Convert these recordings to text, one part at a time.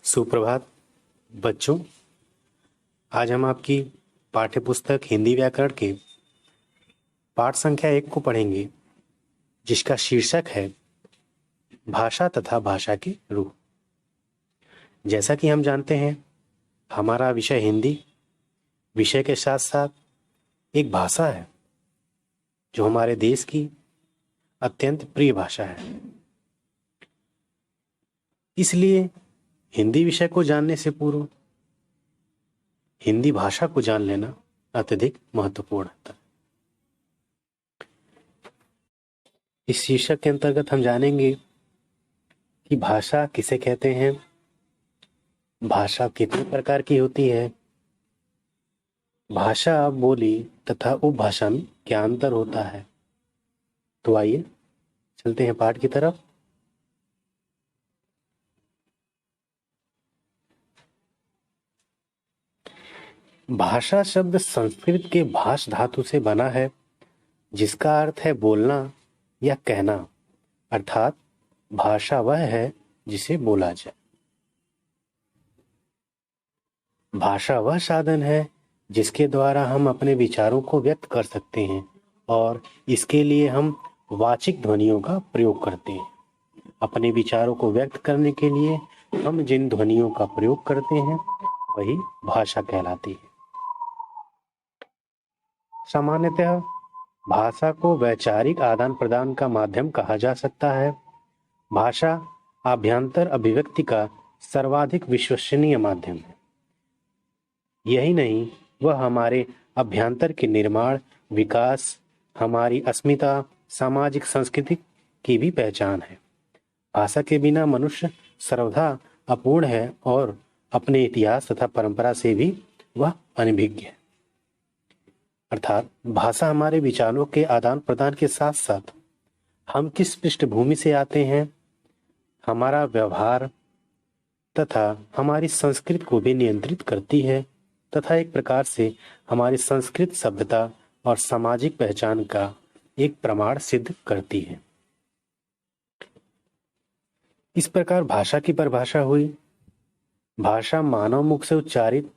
सुप्रभात बच्चों। आज हम आपकी पाठ्य पुस्तक हिंदी व्याकरण के पाठ संख्या 1 को पढ़ेंगे, जिसका शीर्षक है भाषा तथा भाषा की रूह। जैसा कि हम जानते हैं, हमारा विषय हिंदी विषय के साथ साथ एक भाषा है जो हमारे देश की अत्यंत प्रिय भाषा है। इसलिए हिंदी विषय को जानने से पूर्व हिंदी भाषा को जान लेना अत्यधिक महत्वपूर्ण है। इस शीर्षक के अंतर्गत हम जानेंगे कि भाषा किसे कहते हैं, भाषा कितने प्रकार की होती है, भाषा बोली तथा उपभाषा में क्या अंतर होता है। तो आइए चलते हैं पाठ की तरफ। भाषा शब्द संस्कृत के भाष धातु से बना है, जिसका अर्थ है बोलना या कहना, अर्थात भाषा वह है जिसे बोला जाए। भाषा वह साधन है जिसके द्वारा हम अपने विचारों को व्यक्त कर सकते हैं और इसके लिए हम वाचिक ध्वनियों का प्रयोग करते हैं। अपने विचारों को व्यक्त करने के लिए हम जिन ध्वनियों का प्रयोग करते हैं वही भाषा कहलाती है। सामान्यतः भाषा को वैचारिक आदान प्रदान का माध्यम कहा जा सकता है। भाषा आभ्यंतर अभिव्यक्ति का सर्वाधिक विश्वसनीय माध्यम है। यही नहीं, वह हमारे अभ्यंतर के निर्माण, विकास, हमारी अस्मिता, सामाजिक संस्कृति की भी पहचान है। भाषा के बिना मनुष्य सर्वथा अपूर्ण है और अपने इतिहास तथा परंपरा से भी वह अनभिज्ञ है। अर्थात भाषा हमारे विचारों के आदान प्रदान के साथ साथ हम किस पृष्ठभूमि से आते हैं, हमारा व्यवहार तथा हमारी संस्कृति को भी नियंत्रित करती है तथा एक प्रकार से हमारी संस्कृत सभ्यता और सामाजिक पहचान का एक प्रमाण सिद्ध करती है। इस प्रकार भाषा की परिभाषा हुई। भाषा मानव मुख से उच्चारित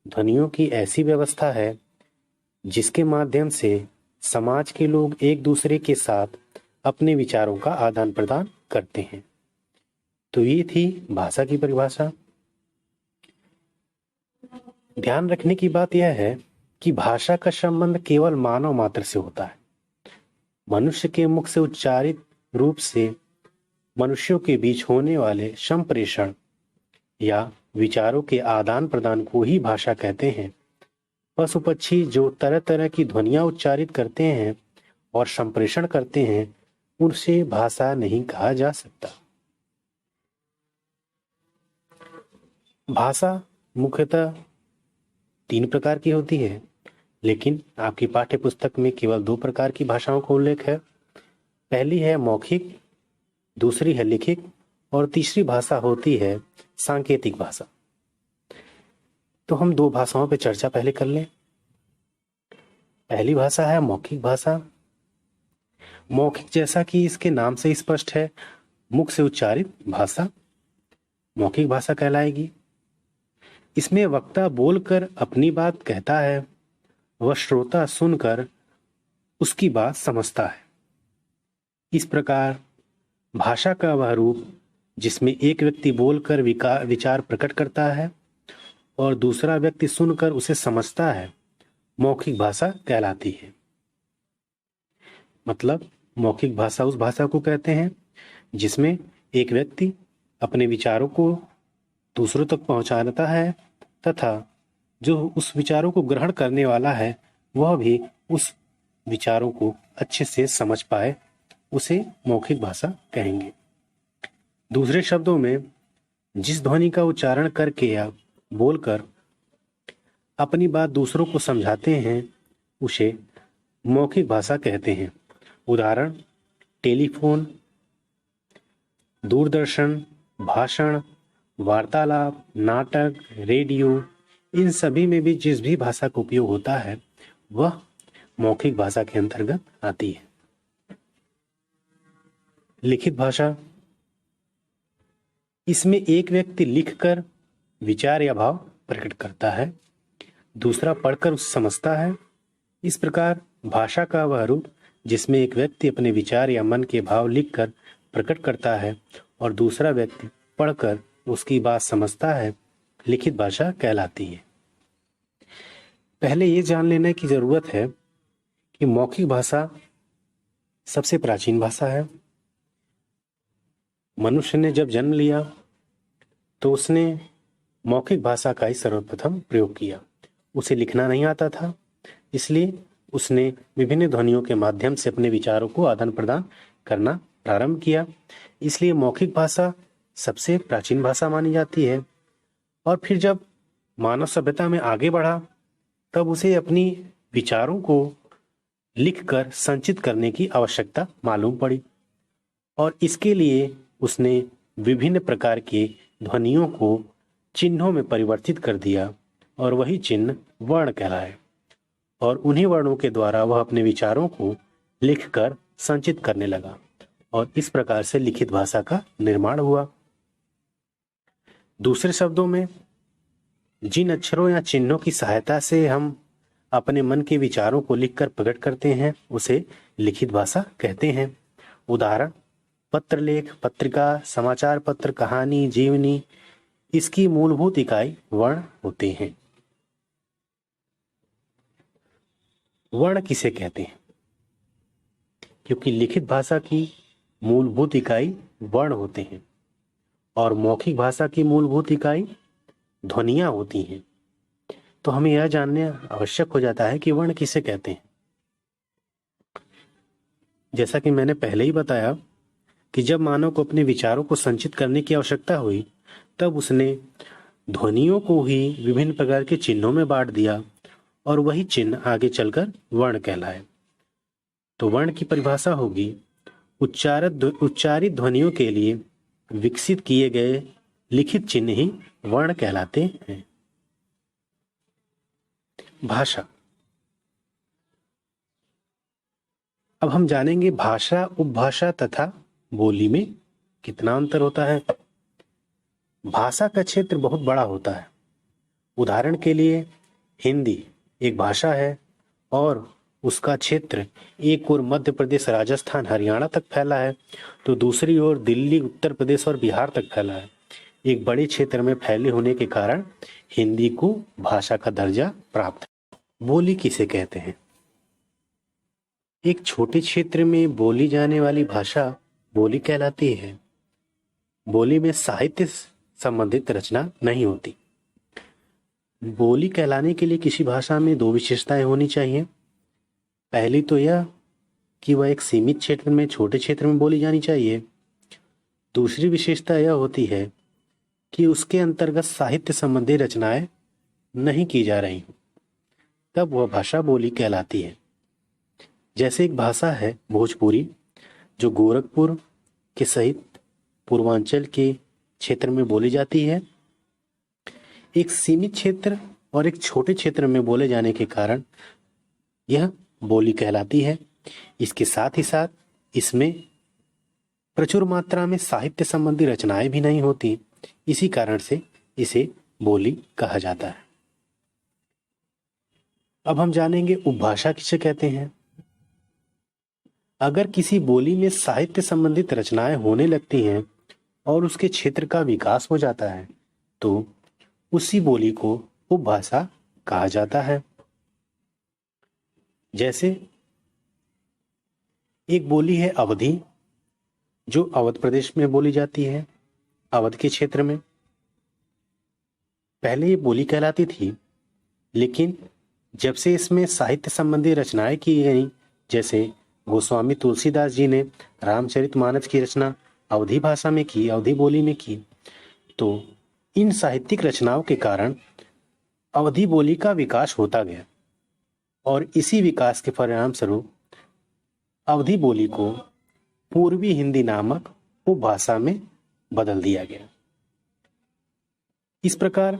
ध्वनियों की ऐसी व्यवस्था है जिसके माध्यम से समाज के लोग एक दूसरे के साथ अपने विचारों का आदान प्रदान करते हैं। तो ये थी भाषा की परिभाषा। ध्यान रखने की बात यह है कि भाषा का संबंध केवल मानव मात्र से होता है। मनुष्य के मुख से उच्चारित रूप से मनुष्यों के बीच होने वाले संप्रेषण या विचारों के आदान प्रदान को ही भाषा कहते हैं। पशु पक्षी जो तरह तरह की ध्वनियां उच्चारित करते हैं और संप्रेषण करते हैं, उनसे भाषा नहीं कहा जा सकता। भाषा मुख्यतः 3 प्रकार की होती है, लेकिन आपकी पाठ्य पुस्तक में केवल 2 प्रकार की भाषाओं का उल्लेख है। पहली है मौखिक, दूसरी है लिखित और तीसरी भाषा होती है सांकेतिक भाषा। तो हम 2 भाषाओं पर चर्चा पहले कर लें। पहली भाषा है मौखिक भाषा। मौखिक, जैसा कि इसके नाम से स्पष्ट है, मुख से उच्चारित भाषा मौखिक भाषा कहलाएगी। इसमें वक्ता बोलकर अपनी बात कहता है, वह श्रोता सुनकर उसकी बात समझता है। इस प्रकार भाषा का वह रूप जिसमें एक व्यक्ति बोलकर विचार प्रकट करता है और दूसरा व्यक्ति सुनकर उसे समझता है, मौखिक भाषा कहलाती है। मतलब मौखिक भाषा उस भाषा को कहते हैं जिसमें एक व्यक्ति अपने विचारों को दूसरों तक पहुंचाता है तथा जो उस विचारों को ग्रहण करने वाला है वह भी उस विचारों को अच्छे से समझ पाए, उसे मौखिक भाषा कहेंगे। दूसरे शब्दों में, जिस ध्वनि का उच्चारण करके या बोलकर अपनी बात दूसरों को समझाते हैं, उसे मौखिक भाषा कहते हैं। उदाहरण, टेलीफोन, दूरदर्शन, भाषण, वार्तालाप, नाटक, रेडियो, इन सभी में भी जिस भी भाषा का उपयोग होता है वह मौखिक भाषा के अंतर्गत आती है। लिखित भाषा, इसमें एक व्यक्ति लिखकर विचार या भाव प्रकट करता है, दूसरा पढ़कर उसे समझता है। इस प्रकार भाषा का वह रूप जिसमें एक व्यक्ति अपने विचार या मन के भाव लिखकर प्रकट करता है और दूसरा व्यक्ति पढ़कर उसकी बात समझता है, लिखित भाषा कहलाती है। पहले ये जान लेने की जरूरत है कि मौखिक भाषा सबसे प्राचीन भाषा है। मनुष्य ने जब जन्म लिया तो उसने मौखिक भाषा का ही सर्वप्रथम प्रयोग किया। उसे लिखना नहीं आता था, इसलिए उसने विभिन्न ध्वनियों के माध्यम से अपने विचारों को आदान प्रदान करना प्रारंभ किया। इसलिए मौखिक भाषा सबसे प्राचीन भाषा मानी जाती है। और फिर जब मानव सभ्यता में आगे बढ़ा तब उसे अपनी विचारों को लिखकर संचित करने की आवश्यकता मालूम पड़ी और इसके लिए उसने विभिन्न प्रकार के ध्वनियों को चिन्हों में परिवर्तित कर दिया और वही चिन्ह वर्ण कहलाए और उन्हीं वर्णों के द्वारा वह अपने विचारों को लिखकर संचित करने लगा और इस प्रकार से लिखित भाषा का निर्माण हुआ। दूसरे शब्दों में, जिन अक्षरों या चिन्हों की सहायता से हम अपने मन के विचारों को लिखकर प्रकट करते हैं उसे लिखित भाषा कहते हैं। उदाहरण, पत्र लेख, पत्रिका, समाचार पत्र, कहानी, जीवनी, इसकी मूलभूत इकाई वर्ण होते हैं। वर्ण किसे कहते हैं? क्योंकि लिखित भाषा की मूलभूत इकाई वर्ण होते हैं और मौखिक भाषा की मूलभूत इकाई ध्वनियां होती हैं। तो हमें यह जानने आवश्यक हो जाता है कि वर्ण किसे कहते हैं। जैसा कि मैंने पहले ही बताया कि जब मानव को अपने विचारों को संचित करने की आवश्यकता हुई तब उसने ध्वनियों को ही विभिन्न प्रकार के चिन्हों में बांट दिया और वही चिन्ह आगे चलकर वर्ण कहलाए। तो वर्ण की परिभाषा होगी उच्चारित ध्वनियों के लिए विकसित किए गए लिखित चिन्ह ही वर्ण कहलाते हैं। भाषा। अब हम जानेंगे भाषा, उपभाषा तथा बोली में कितना अंतर होता है। भाषा का क्षेत्र बहुत बड़ा होता है। उदाहरण के लिए हिंदी एक भाषा है और उसका क्षेत्र एक ओर मध्य प्रदेश, राजस्थान, हरियाणा तक फैला है तो दूसरी ओर दिल्ली, उत्तर प्रदेश और बिहार तक फैला है। एक बड़े क्षेत्र में फैले होने के कारण हिंदी को भाषा का दर्जा प्राप्त है। बोली किसे कहते हैं? एक छोटे क्षेत्र में बोली जाने वाली भाषा बोली कहलाती है। बोली में साहित्य संबंधित रचना नहीं होती। बोली कहलाने के लिए किसी भाषा में दो विशेषताएं होनी चाहिए। पहली तो यह कि वह एक सीमित क्षेत्र में, छोटे क्षेत्र में बोली जानी चाहिए। दूसरी विशेषता यह होती है कि उसके अंतर्गत साहित्य संबंधी रचनाएं नहीं की जा रही, तब वह भाषा बोली कहलाती है। जैसे एक भाषा है भोजपुरी जो गोरखपुर के सहित पूर्वांचल के क्षेत्र में बोली जाती है। एक सीमित क्षेत्र और एक छोटे क्षेत्र में बोले जाने के कारण यह बोली कहलाती है। इसके साथ ही साथ इसमें प्रचुर मात्रा में साहित्य संबंधी रचनाएं भी नहीं होती, इसी कारण से इसे बोली कहा जाता है। अब हम जानेंगे उपभाषा किसे कहते हैं। अगर किसी बोली में साहित्य संबंधित रचनाएं होने लगती हैं और उसके क्षेत्र का विकास हो जाता है तो उसी बोली को उपभाषा कहा जाता है। जैसे एक बोली है अवधी जो अवध प्रदेश में बोली जाती है, अवध के क्षेत्र में। पहले ये बोली कहलाती थी, लेकिन जब से इसमें साहित्य संबंधी रचनाएं की गई, जैसे गोस्वामी तुलसीदास जी ने रामचरितमानस की रचना अवधी भाषा में की, अवधी बोली में की, तो इन साहित्यिक रचनाओं के कारण अवधी बोली का विकास होता गया और इसी विकास के परिणाम स्वरूप अवधी बोली को पूर्वी हिंदी नामक उपभाषा में बदल दिया गया। इस प्रकार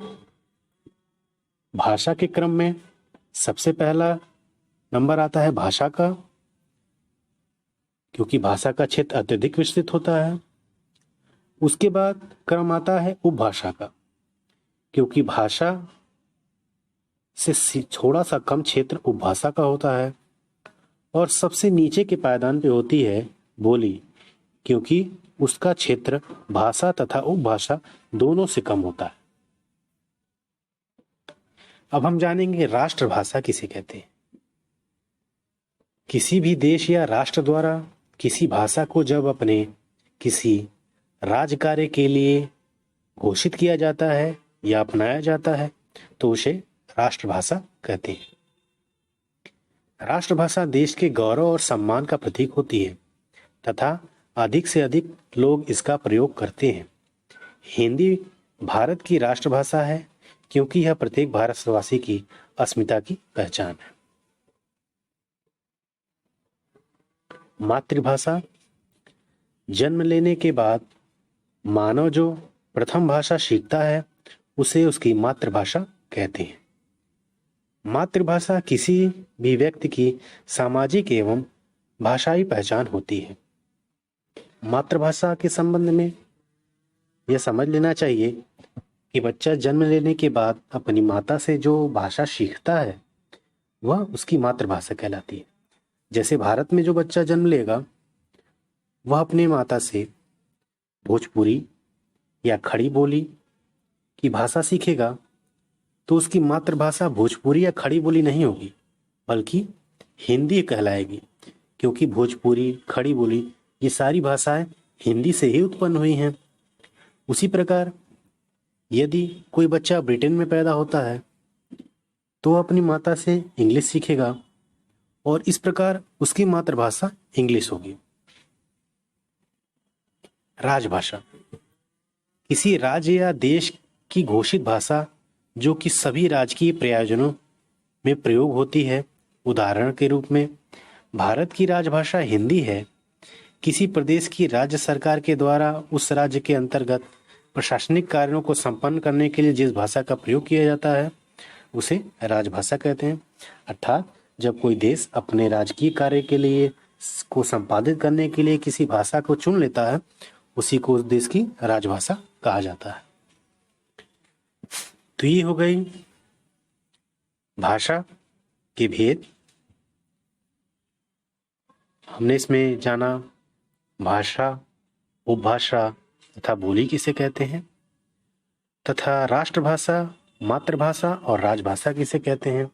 भाषा के क्रम में सबसे पहला नंबर आता है भाषा का, क्योंकि भाषा का क्षेत्र अत्यधिक विस्तृत होता है। उसके बाद क्रम आता है उपभाषा का। क्योंकि भाषा से थोड़ा सा कम क्षेत्र उपभाषा का होता है और सबसे नीचे के पायदान पे होती है बोली, क्योंकि उसका क्षेत्र भाषा तथा उपभाषा दोनों से कम होता है। अब हम जानेंगे राष्ट्रभाषा किसे कहते हैं। किसी भी देश या राष्ट्र द्वारा किसी भाषा को जब अपने किसी राज कार्य के लिए घोषित किया जाता है या अपनाया जाता है तो उसे राष्ट्रभाषा कहते हैं। राष्ट्रभाषा देश के गौरव और सम्मान का प्रतीक होती है तथा अधिक से अधिक लोग इसका प्रयोग करते हैं। हिंदी भारत की राष्ट्रभाषा है क्योंकि यह प्रत्येक भारतवासी की अस्मिता की पहचान है। मातृभाषा, जन्म लेने के बाद मानव जो प्रथम भाषा सीखता है उसे उसकी मातृभाषा कहते हैं। मातृभाषा किसी भी व्यक्ति की सामाजिक एवं भाषाई पहचान होती है। मातृभाषा के संबंध में यह समझ लेना चाहिए कि बच्चा जन्म लेने के बाद अपनी माता से जो भाषा सीखता है वह उसकी मातृभाषा कहलाती है। जैसे भारत में जो बच्चा जन्म लेगा वह अपने माता से भोजपुरी या खड़ी बोली की भाषा सीखेगा तो उसकी मातृभाषा भोजपुरी या खड़ी बोली नहीं होगी बल्कि हिंदी कहलाएगी, क्योंकि भोजपुरी, खड़ी बोली ये सारी भाषाएं हिंदी से ही उत्पन्न हुई हैं। उसी प्रकार यदि कोई बच्चा ब्रिटेन में पैदा होता है तो वह अपनी माता से इंग्लिश सीखेगा और इस प्रकार उसकी मातृभाषा इंग्लिश होगी। राजभाषा, किसी राज्य या देश की घोषित भाषा जो कि सभी राजकीय प्रयोजनों में प्रयोग होती है। उदाहरण के रूप में भारत की राजभाषा हिंदी है। किसी प्रदेश की राज्य सरकार के द्वारा उस राज्य के अंतर्गत प्रशासनिक कार्यों को संपन्न करने के लिए जिस भाषा का प्रयोग किया जाता है उसे राजभाषा कहते हैं। अर्थात जब कोई देश अपने राजकीय कार्य के लिए को संपादित करने के लिए किसी भाषा को चुन लेता है उसी को उस देश की राजभाषा कहा जाता है। तो ये हो गई भाषा के भेद। हमने इसमें जाना भाषा, उपभाषा तथा बोली किसे कहते हैं तथा राष्ट्रभाषा, मातृभाषा और राजभाषा किसे कहते हैं।